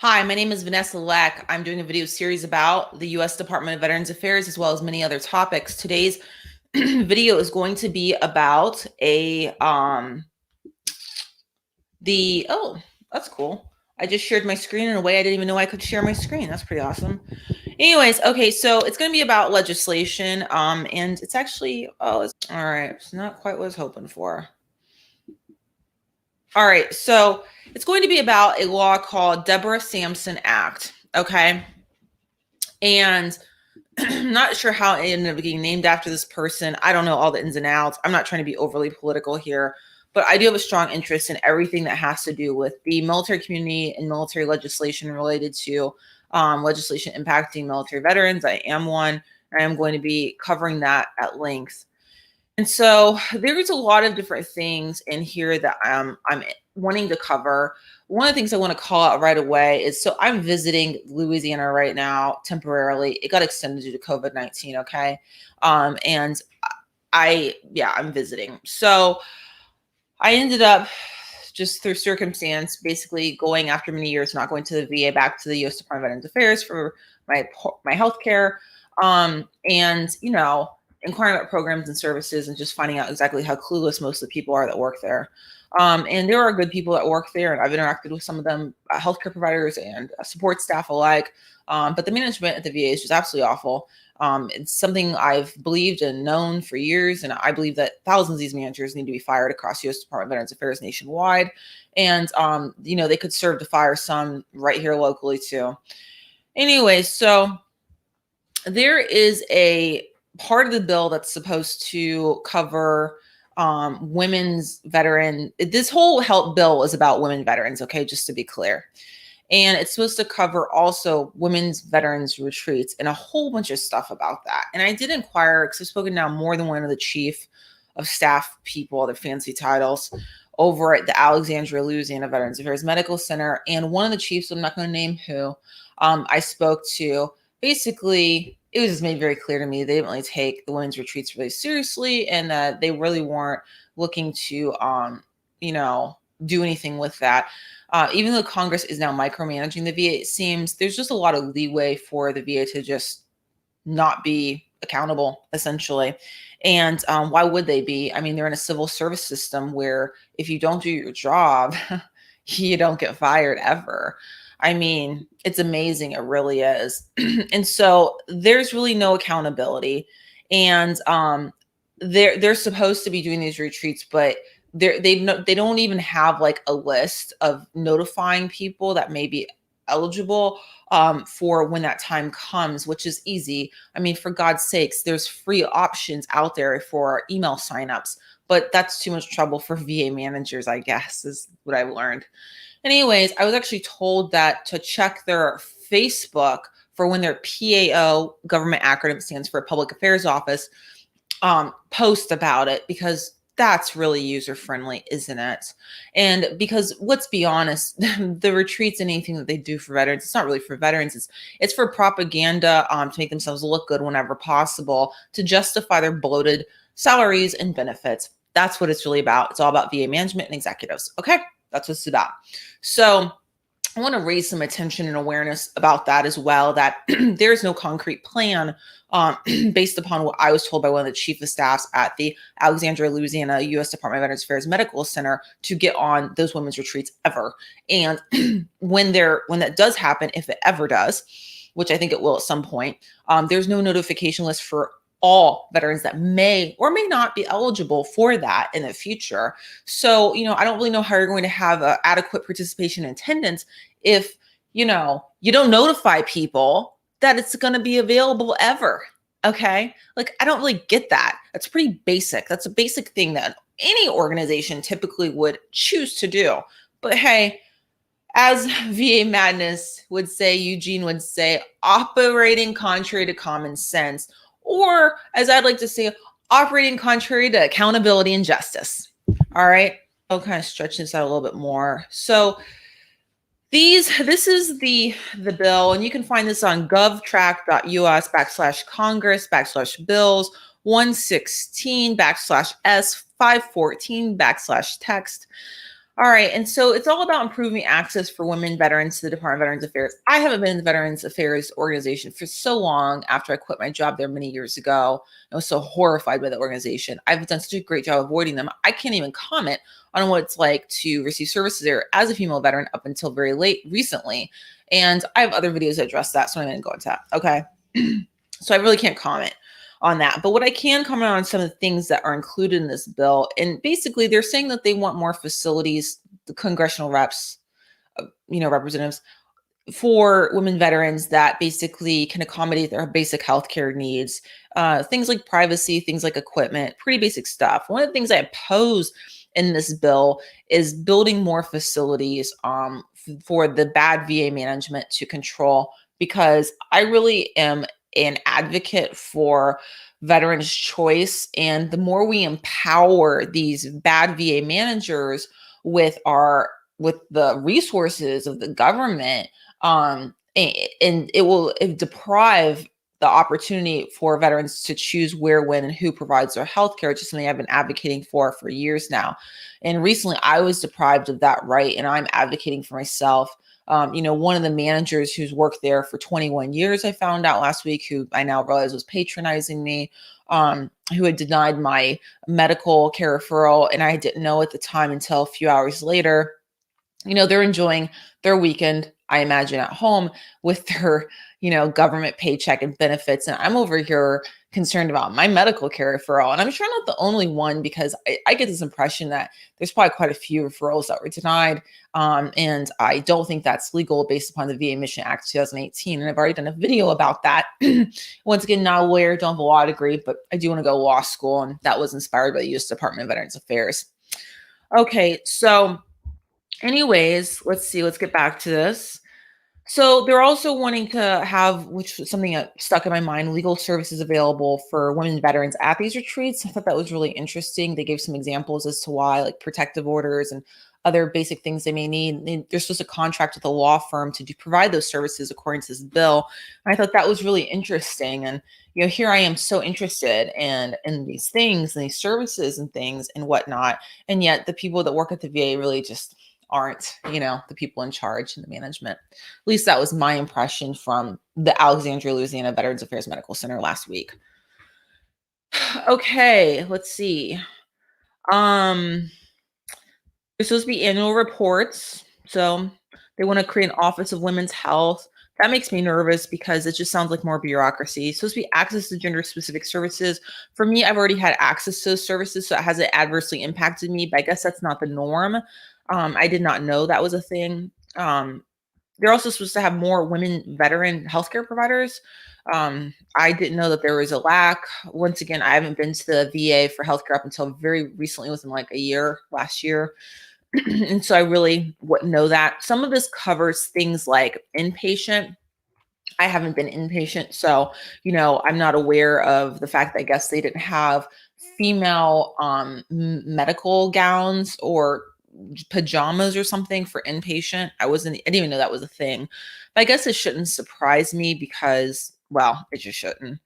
Hi, my name is Vanessa Lech. I'm doing a video series about the U.S. Department of Veterans Affairs as well as many other topics. Today's video is going to be about that's cool. I just shared my screen in a way I didn't even know I could share my screen. That's pretty awesome. Anyways, okay, so it's going to be about legislation, and it's actually, all right, it's not quite what I was hoping for. All right, so it's going to be about a law called Deborah Sampson Act, okay? And I'm not sure how it ended up getting named after this person. I don't know all the ins and outs. I'm not trying to be overly political here, but I do have a strong interest in everything that has to do with the military community and military legislation related to legislation impacting military veterans. I am one. I am going to be covering that at length. And so there's a lot of different things in here that I'm wanting to cover. One of the things I want to call out right away is, so I'm visiting Louisiana right now temporarily. It got extended due to COVID-19, okay? And I'm visiting. So I ended up, just through circumstance, basically going, after many years not going to the VA, back to the U.S. Department of Veterans Affairs for my health care. And, inquiring about programs and services and just finding out exactly how clueless most of the people are that work there. And there are good people that work there, and I've interacted with some of them, healthcare providers and support staff alike. But the management at the VA is just absolutely awful. It's something I've believed and known for years, and I believe that thousands of these managers need to be fired across U.S. Department of Veterans Affairs nationwide. And, they could serve to fire some right here locally too. Anyway, so there is a part of the bill that's supposed to cover women's veteran. This whole health bill is about women veterans, okay, just to be clear. And it's supposed to cover also women's veterans retreats and a whole bunch of stuff about that. And I did inquire, because I've spoken now more than one of the chief of staff people, their fancy titles, over at the Alexandria, Louisiana Veterans Affairs Medical Center. And one of the chiefs, I'm not going to name who, I spoke to, basically, it was just made very clear to me they didn't really take the women's retreats really seriously, and that they really weren't looking to, do anything with that. Even though Congress is now micromanaging the VA, it seems there's just a lot of leeway for the VA to just not be accountable, essentially. And why would they be? I mean, they're in a civil service system where if you don't do your job, you don't get fired ever. I mean, it's amazing. It really is. And so there's really no accountability. And they're supposed to be doing these retreats, but they don't even have like a list of notifying people that may be eligible for when that time comes, which is easy. I mean, for God's sakes, there's free options out there for email signups, but that's too much trouble for VA managers, I guess, is what I've learned. Anyways, I was actually told that to check their Facebook for when their PAO, government acronym stands for Public Affairs Office, post about it, because that's really user-friendly, isn't it? And because, let's be honest, the retreats and anything that they do for veterans, it's not really for veterans. It's for propaganda, to make themselves look good whenever possible, to justify their bloated salaries and benefits. That's what it's really about. It's all about VA management and executives. Okay, that's what it's about. So I want to raise some attention and awareness about that as well, that there's no concrete plan based upon what I was told by one of the chief of staffs at the Alexandria, Louisiana, U.S. Department of Veterans Affairs Medical Center to get on those women's retreats ever. And when that does happen, if it ever does, which I think it will at some point, there's no notification list for all veterans that may or may not be eligible for that in the future. So, I don't really know how you're going to have adequate participation and attendance if, you don't notify people that it's going to be available ever. Okay. Like, I don't really get that. That's pretty basic. That's a basic thing that any organization typically would choose to do. But hey, as VA Madness would say, Eugene would say, operating contrary to common sense, or as I'd like to say, operating contrary to accountability and justice. All right. I'll kind of stretch this out a little bit more. So this is the bill, and you can find this on govtrack.us/Congress/bills 116 /S 514 /text. All right. And so it's all about improving access for women veterans to the Department of Veterans Affairs. I haven't been in the Veterans Affairs organization for so long after I quit my job there many years ago. I was so horrified by the organization. I've done such a great job avoiding them. I can't even comment on what it's like to receive services there as a female veteran up until very late recently. And I have other videos that address that, so I'm going to go into that. Okay. So I really can't comment on that. But what I can comment on some of the things that are included in this bill. And basically, they're saying that they want more facilities, the congressional reps, representatives for women veterans that basically can accommodate their basic healthcare needs, things like privacy, things like equipment, pretty basic stuff. One of the things I oppose in this bill is building more facilities for the bad VA management to control, because I really am an advocate for veterans' choice. And the more we empower these bad VA managers with the resources of the government, and it will deprive the opportunity for veterans to choose where, when, and who provides their health care, which is something I've been advocating for years now. And recently I was deprived of that right, and I'm advocating for myself. One of the managers who's worked there for 21 years, I found out last week, who I now realize was patronizing me, who had denied my medical care referral. And I didn't know at the time until a few hours later. They're enjoying their weekend, I imagine, at home with their, government paycheck and benefits. And I'm over here concerned about my medical care referral. And I'm sure I'm not the only one, because I get this impression that there's probably quite a few referrals that were denied. And I don't think that's legal based upon the VA Mission Act 2018. And I've already done a video about that. Once again, not a lawyer, don't have a law degree, but I do want to go to law school. And that was inspired by the U.S. Department of Veterans Affairs. Okay, so anyways, let's get back to this. So they're also wanting to have, which was something that stuck in my mind, legal services available for women veterans at these retreats. I thought that was really interesting. They gave some examples as to why, like protective orders and other basic things they may need. They're supposed to contract with a law firm to provide those services according to this bill. And I thought that was really interesting. And here I am so interested in these things and these services and things and whatnot. And yet the people that work at the VA really just aren't, the people in charge and the management. At least that was my impression from the Alexandria, Louisiana Veterans Affairs Medical Center last week. Okay, let's see. There's supposed to be annual reports. So they want to create an Office of Women's Health. That makes me nervous because it just sounds like more bureaucracy. It's supposed to be access to gender-specific services. For me, I've already had access to those services, so it hasn't adversely impacted me, but I guess that's not the norm. I did not know that was a thing. They're also supposed to have more women veteran healthcare providers. I didn't know that there was a lack. Once again, I haven't been to the VA for healthcare up until very recently, within like a year, last year. And so I really wouldn't know that. Some of this covers things like inpatient. I haven't been inpatient, so I'm not aware of the fact that I guess they didn't have female medical gowns or pajamas or something for inpatient. I didn't even know that was a thing. But I guess it shouldn't surprise me because, well, it just shouldn't.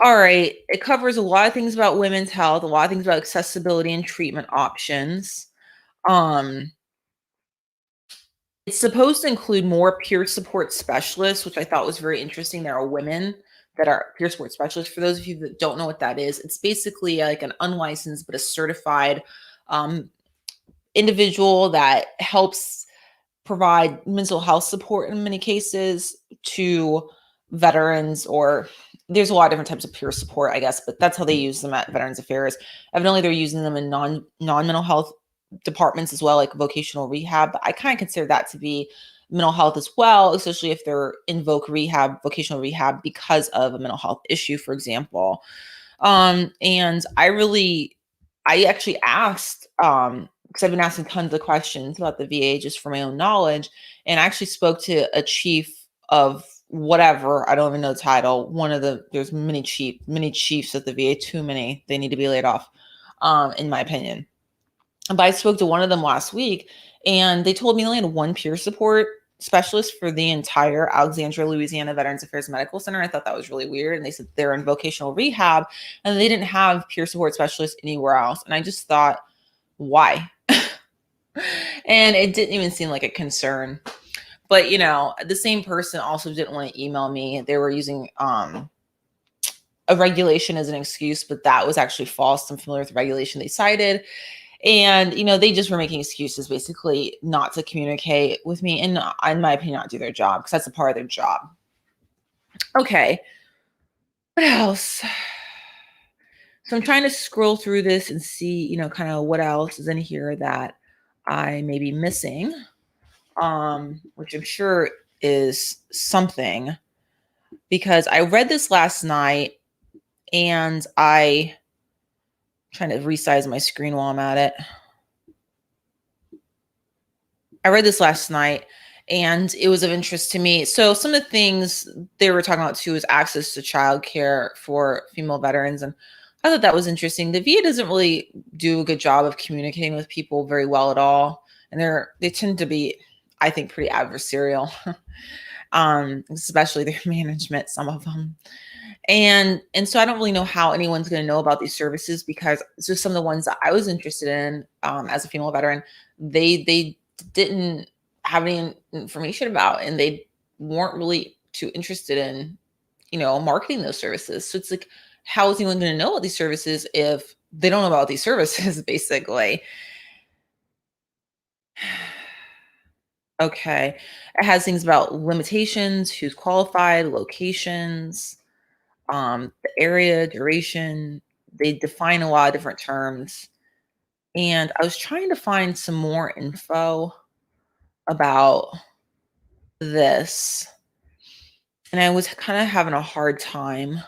All right. It covers a lot of things about women's health, a lot of things about accessibility and treatment options. Um, it's supposed to include more peer support specialists, which I thought was very interesting. There are women that are peer support specialists. For those of you that don't know what that is, it's basically like an unlicensed but a certified individual that helps provide mental health support in many cases to veterans, or there's a lot of different types of peer support, I guess, but that's how they use them at Veterans Affairs. Evidently, they're using them in non-mental health departments as well, like vocational rehab. But I kind of consider that to be mental health as well, especially if they're in vocational rehab because of a mental health issue, for example. And I actually asked, because I've been asking tons of questions about the VA just for my own knowledge, and I actually spoke to a chief of whatever, I don't even know the title. There's many chiefs at the VA, too many. They need to be laid off, in my opinion. But I spoke to one of them last week, and they told me they only had one peer support specialist for the entire Alexandria, Louisiana Veterans Affairs Medical Center. I thought that was really weird. And they said they're in vocational rehab and they didn't have peer support specialists anywhere else. And I just thought, why? And it didn't even seem like a concern. But the same person also didn't want to email me. They were using a regulation as an excuse, but that was actually false. I'm familiar with the regulation they cited. And, they just were making excuses basically not to communicate with me and, in my opinion, not do their job because that's a part of their job. Okay. What else? So I'm trying to scroll through this and see, kind of what else is in here that I may be missing, which I'm sure is something because I read this last night and I'm trying to resize my screen while I'm at it. I read this last night and it was of interest to me. So some of the things they were talking about too is access to childcare for female veterans. And I thought that was interesting. The VA doesn't really do a good job of communicating with people very well at all. And they tend to be, I think, pretty adversarial, especially their management, some of them. And so I don't really know how anyone's going to know about these services because it's just some of the ones that I was interested in as a female veteran. They didn't have any information about, and they weren't really too interested in, marketing those services. So it's like, how is anyone going to know about these services if they don't know about these services, basically? Okay. It has things about limitations, who's qualified, locations, the area, duration. They define a lot of different terms. And I was trying to find some more info about this. And I was kind of having a hard time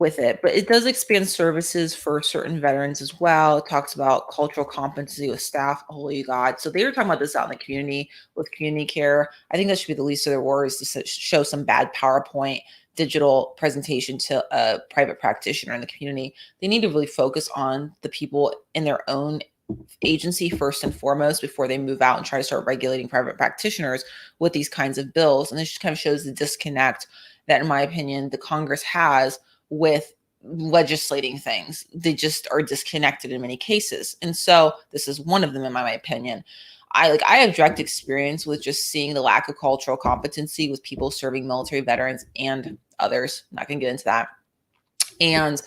with it, but it does expand services for certain veterans as well. It talks about cultural competency with staff. Holy God. So they were talking about this out in the community with community care. I think that should be the least of their worries to show some bad PowerPoint digital presentation to a private practitioner in the community. They need to really focus on the people in their own agency first and foremost before they move out and try to start regulating private practitioners with these kinds of bills. And this just kind of shows the disconnect that, in my opinion, the Congress has with legislating things. They just are disconnected in many cases. And so this is one of them, in my opinion. I have direct experience with just seeing the lack of cultural competency with people serving military veterans and others. I'm not going to get into that. And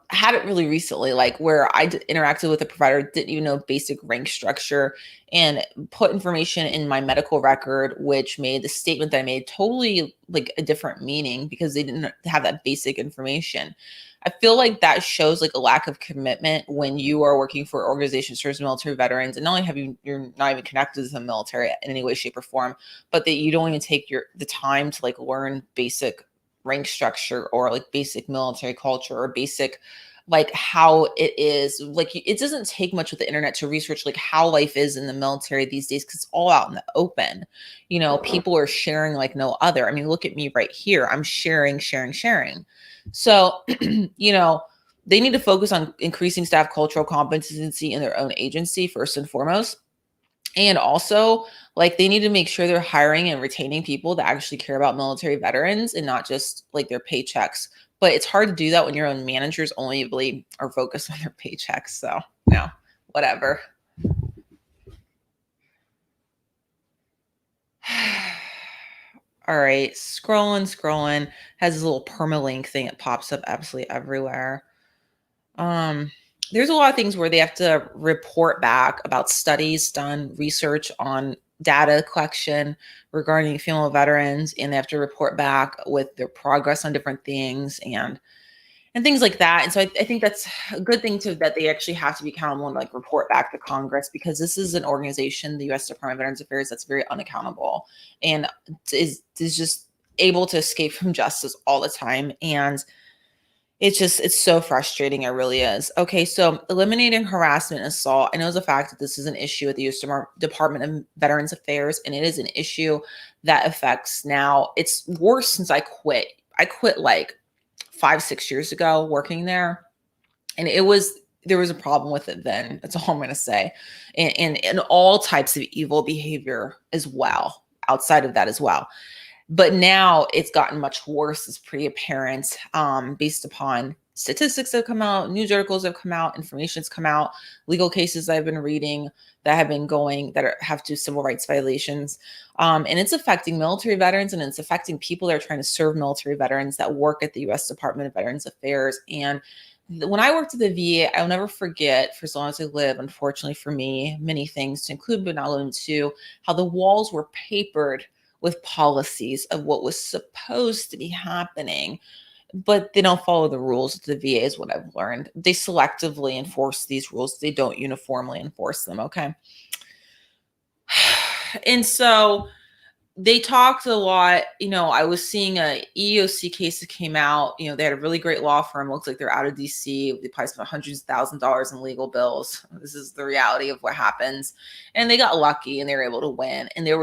had it really recently, like where I interacted with a provider, didn't even know basic rank structure and put information in my medical record, which made the statement that I made totally like a different meaning because they didn't have that basic information. I feel like that shows like a lack of commitment when you are working for an organization that serves military veterans, and not only have you're not even connected to the military in any way, shape, or form, but that you don't even take the time to like learn basic rank structure or like basic military culture or basic like how it is. Like it doesn't take much with the internet to research like how life is in the military these days because it's all out in the open. People are sharing like no other. I mean, look at me right here. I'm sharing. So, they need to focus on increasing staff cultural competency in their own agency first and foremost. And also, like, they need to make sure they're hiring and retaining people that actually care about military veterans and not just like their paychecks. But it's hard to do that when your own managers only really are focused on their paychecks. So, no, whatever. All right, scrolling. Has this little permalink thing that pops up absolutely everywhere. There's a lot of things where they have to report back about studies done, research on data collection regarding female veterans, and they have to report back with their progress on different things and things like that. And so I think that's a good thing too, that they actually have to be accountable and like report back to Congress, because this is an organization, the U.S. Department of Veterans Affairs, that's very unaccountable and is just able to escape from justice all the time. And it's so frustrating. It really is. Okay, so eliminating harassment and assault. I know as a fact that this is an issue at the U.S. Department of Veterans Affairs, and it is an issue that affects now. It's worse since I quit. I quit like 5-6 years ago working there, and there was a problem with it then. That's all I'm going to say, and all types of evil behavior as well outside of that as well. But now it's gotten much worse. It's pretty apparent based upon statistics have come out, news articles have come out, information's come out, legal cases I've been reading that have been going that have to do civil rights violations. And it's affecting military veterans, and it's affecting people that are trying to serve military veterans that work at the U.S. Department of Veterans Affairs. And when I worked at the VA, I'll never forget, for as long as I live, unfortunately for me, many things to include, but not limited to, how the walls were papered with policies of what was supposed to be happening, but they don't follow the rules at the VA is what I've learned. They selectively enforce these rules. They don't uniformly enforce them, okay? And so they talked a lot. I was seeing a EEOC case that came out. They had a really great law firm. Looks like they're out of DC. They probably spent hundreds of thousands of dollars in legal bills. This is the reality of what happens. And they got lucky and they were able to win. And there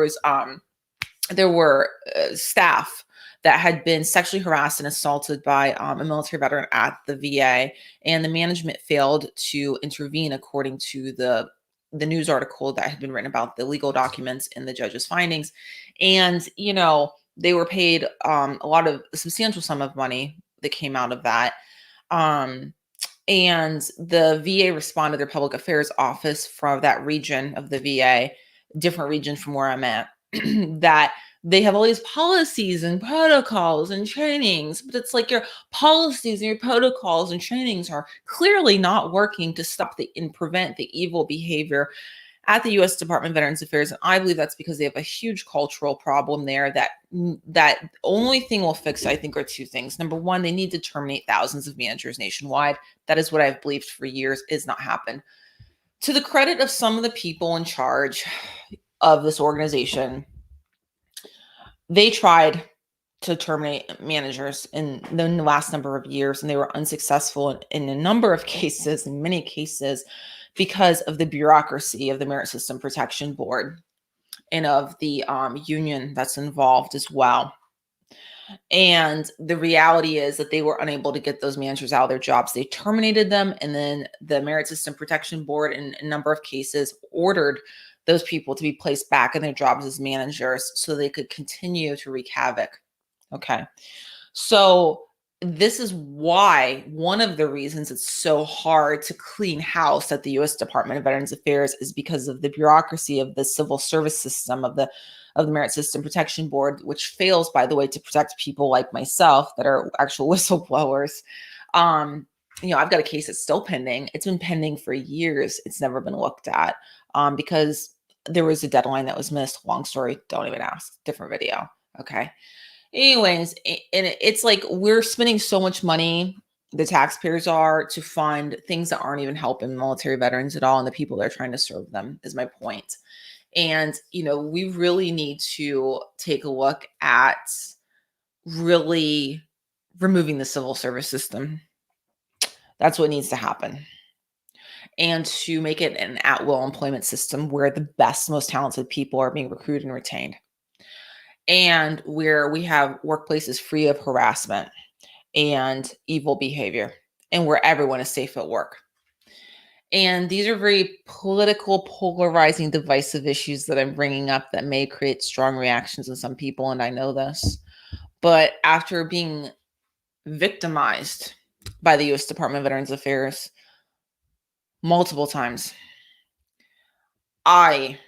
were staff that had been sexually harassed and assaulted by a military veteran at the VA, and the management failed to intervene according to the news article that had been written about the legal documents and the judge's findings. And, they were paid a substantial sum of money that came out of that. And the VA responded, their public affairs office from that region of the VA, different region from where I'm at, that they have all these policies and protocols and trainings, but it's like your policies and your protocols and trainings are clearly not working to stop and prevent the evil behavior at the U.S. Department of Veterans Affairs. And I believe that's because they have a huge cultural problem there that only thing will fix, I think, are two things. Number one, they need to terminate thousands of managers nationwide. That is what I've believed for years is not happened. To the credit of some of the people in charge of this organization, they tried to terminate managers in the last number of years, and they were unsuccessful in a number of cases, in many cases, because of the bureaucracy of the Merit System Protection Board and of the union that's involved as well. And the reality is that they were unable to get those managers out of their jobs. They terminated them, and then the Merit System Protection Board, in a number of cases, ordered those people to be placed back in their jobs as managers so they could continue to wreak havoc. Okay. So this is why one of the reasons it's so hard to clean house at the U.S. Department of Veterans Affairs is because of the bureaucracy of the civil service system of the Merit System Protection Board, which fails, by the way, to protect people like myself that are actual whistleblowers. I've got a case that's still pending. It's been pending for years. It's never been looked at because there was a deadline that was missed. Long story. Don't even ask. Different video. Okay. Anyways, and it's like we're spending so much money, the taxpayers are, to fund things that aren't even helping military veterans at all and the people that are trying to serve them, is my point. And, we really need to take a look at really removing the civil service system. That's what needs to happen. And to make it an at-will employment system where the best, most talented people are being recruited and retained. And where we have workplaces free of harassment and evil behavior, and where everyone is safe at work. And these are very political, polarizing, divisive issues that I'm bringing up that may create strong reactions in some people, and I know this. But after being victimized by the U.S. Department of Veterans Affairs multiple times, I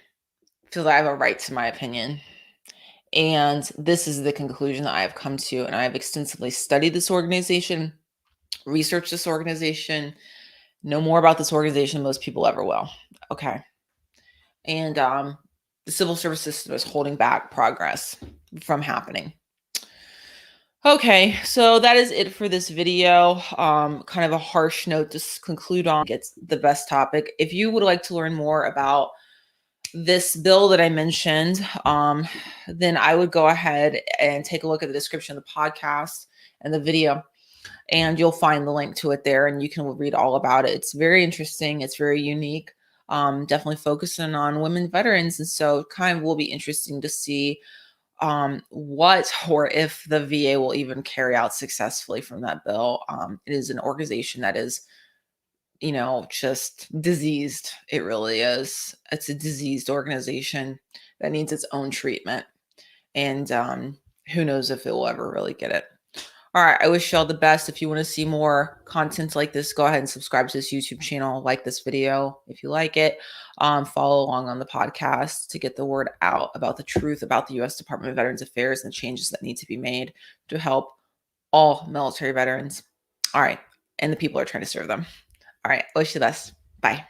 feel that I have a right to my opinion. And this is the conclusion that I have come to. And I have extensively studied this organization, researched this organization, know more about this organization than most people ever will. Okay. And the civil service system is holding back progress from happening. Okay, so that is it for this video. Kind of a harsh note to conclude on. It's the best topic. If you would like to learn more about this bill that I mentioned, then I would go ahead and take a look at the description of the podcast and the video, and you'll find the link to it there, and you can read all about it. It's very interesting. It's very unique. Definitely focusing on women veterans, and so it kind of will be interesting to see what or if the VA will even carry out successfully from that bill. It is an organization that is, just diseased. It really is. It's a diseased organization that needs its own treatment. And who knows if it will ever really get it. All right. I wish you all the best. If you want to see more content like this, go ahead and subscribe to this YouTube channel. Like this video if you like it. Follow along on the podcast to get the word out about the truth about the U.S. Department of Veterans Affairs and the changes that need to be made to help all military veterans. All right. And the people who are trying to serve them. All right. Wish you the best. Bye.